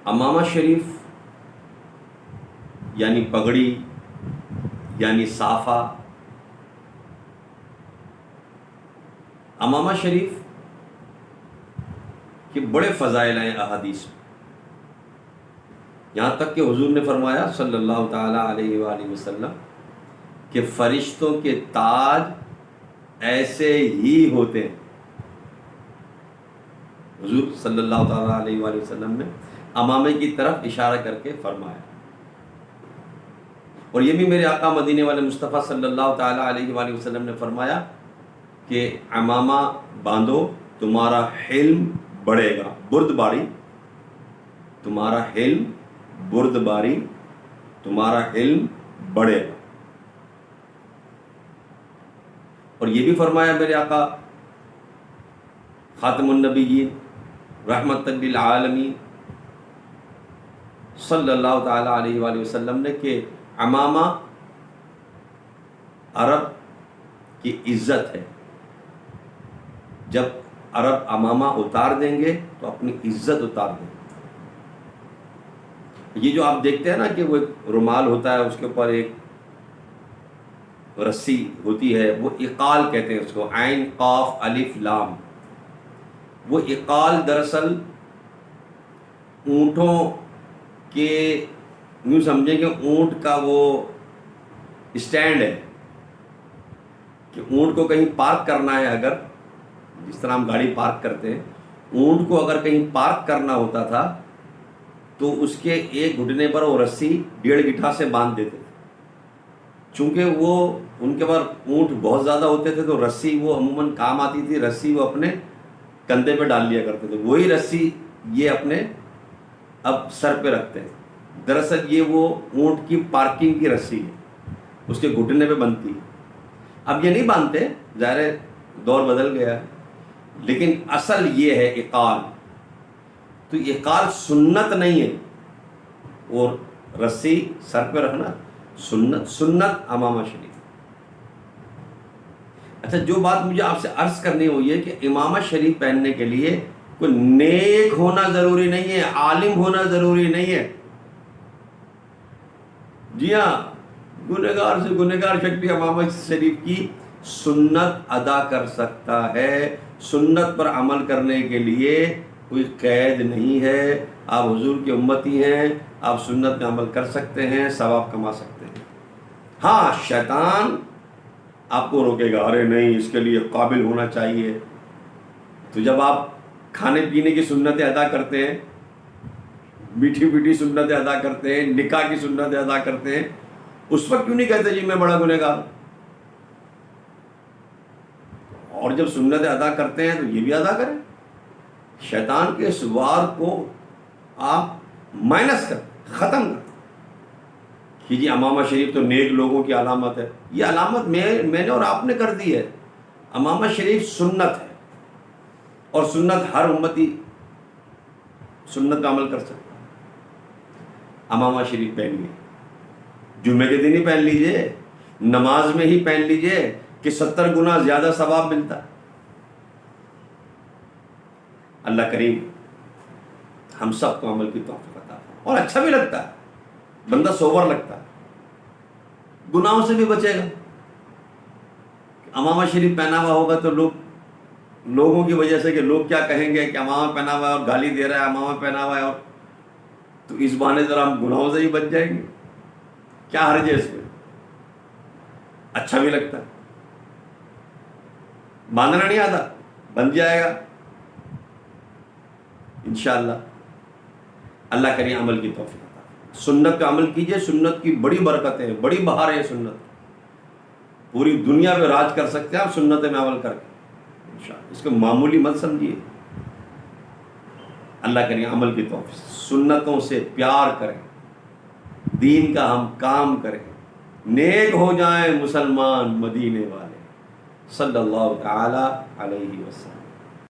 امامہ شریف یعنی پگڑی یعنی صافہ، امامہ شریف کے بڑے فضائل ہیں احادیث، یہاں تک کہ حضور نے فرمایا صلی اللہ تعالیٰ علیہ وآلہ وسلم کہ فرشتوں کے تاج ایسے ہی ہوتے ہیں۔ حضور صلی اللہ تعالیٰ علیہ وآلہ وسلم نے امامے کی طرف اشارہ کر کے فرمایا، اور یہ بھی میرے آقا مدینے والے مصطفیٰ صلی اللہ تعالیٰ علیہ وآلہ وسلم نے فرمایا کہ امامہ باندھو تمہارا حلم بڑھے گا، بردباری، تمہارا حلم بردباری، تمہارا حلم بڑھے گا۔ اور یہ بھی فرمایا میرے آقا خاتم النبیین رحمت للعالمین صلی اللہ تعالیٰ علیہ وآلہ وسلم نے کہ امامہ عرب کی عزت ہے، جب عرب امامہ اتار دیں گے تو اپنی عزت اتار دیں گے۔ یہ جو آپ دیکھتے ہیں نا کہ وہ ایک رومال ہوتا ہے، اس کے اوپر ایک رسی ہوتی ہے، وہ اقال کہتے ہیں اس کو، عین قاف الف لام۔ وہ اقال دراصل اونٹوں کے، یوں سمجھیں کہ اونٹ کا وہ اسٹینڈ ہے کہ اونٹ کو کہیں پارک کرنا ہے، اگر جس طرح ہم گاڑی پارک کرتے ہیں، اونٹ کو اگر کہیں پارک کرنا ہوتا تھا تو اس کے ایک گھٹنے پر وہ رسی 1.5 گٹھا سے باندھ دیتے تھے، چونکہ وہ ان کے پاس اونٹ بہت زیادہ ہوتے تھے تو رسی وہ عموماً کام آتی تھی، رسی وہ اپنے کندھے پہ ڈال لیا کرتے تھے، وہی رسی یہ اپنے اب سر پہ رکھتے ہیں۔ دراصل یہ وہ اونٹ کی پارکنگ کی رسی ہے، اس کے گھٹنے پہ بنتی ہے۔ اب یہ نہیں باندھتے، ظاہر ہے دور بدل گیا ہے، لیکن اصل یہ ہے اقال۔ تو اقال سنت نہیں ہے، اور رسی سر پہ رکھنا سنت امامہ شریف۔ اچھا، جو بات مجھے آپ سے عرض کرنی ہوئی ہے کہ امامہ شریف پہننے کے لیے کوئی نیک ہونا ضروری نہیں ہے، عالم ہونا ضروری نہیں ہے۔ جی ہاں، گنہگار سے گنہگار شخص بھی امامہ شریف کی سنت ادا کر سکتا ہے۔ سنت پر عمل کرنے کے لیے کوئی قید نہیں ہے، آپ حضور کی امتی ہیں، آپ سنت میں عمل کر سکتے ہیں، ثواب کما سکتے ہیں۔ ہاں، شیطان آپ کو روکے گا، ارے نہیں اس کے لیے قابل ہونا چاہیے۔ تو جب آپ کھانے پینے کی سنتیں ادا کرتے ہیں، میٹھی میٹھی سنتیں ادا کرتے ہیں، نکاح کی سنتیں ادا کرتے ہیں، اس وقت کیوں نہیں کہتے جی میں بڑا گنہگار ہوں؟ اور جب سنتیں ادا کرتے ہیں تو یہ بھی ادا کریں۔ شیطان کے سوار کو آپ مائنس کر، ختم کر کہ جی امامہ شریف تو نیک لوگوں کی علامت ہے۔ یہ علامت میں نے اور آپ نے کر دی ہے۔ امامہ شریف سنت ہے، اور سنت ہر امتی سنت پہ عمل کر سکتا ہے۔ امامہ شریف پہن لیجیے، جمعے کے دن ہی پہن لیجیے، نماز میں ہی پہن لیجیے کہ 70 گنا زیادہ ثواب ملتا ہے۔ اللہ کریم ہم سب کو عمل کی توفیق عطا فرمائے، اور اچھا بھی لگتا ہے، بندہ سوبر لگتا ہے، گناہوں سے بھی بچے گا۔ امامہ شریف پہنا ہوا ہوگا تو لوگوں کی وجہ سے کہ لوگ کیا کہیں گے کہ امامہ پہنا ہوا ہے اور گالی دے رہا ہے، امامہ پہنا ہوا ہے، اور تو اس بہانے ذرا ہم گناہوں سے ہی بچ جائیں گے۔ کیا حرج ہے اس میں؟ اچھا بھی لگتا ہے، باندھنا نہیں آتا، بن جائے گا انشاءاللہ۔ اللہ کرے عمل کی توفیق عطا فرمائے۔ سنت پہ عمل کیجئے، سنت کی بڑی برکتیں ہیں، بڑی بہاریں ہیں سنت، پوری دنیا پہ راج کر سکتے ہیں آپ سنت میں عمل کر کے انشاءاللہ۔ اس کو معمولی مت سمجھیے۔ اللہ کرے عمل کی توفیق، سنتوں سے پیار کریں، دین کا ہم کام کریں، نیک ہو جائیں مسلمان مدینے والے، صلی اللہ تعالی علیہ وسلم۔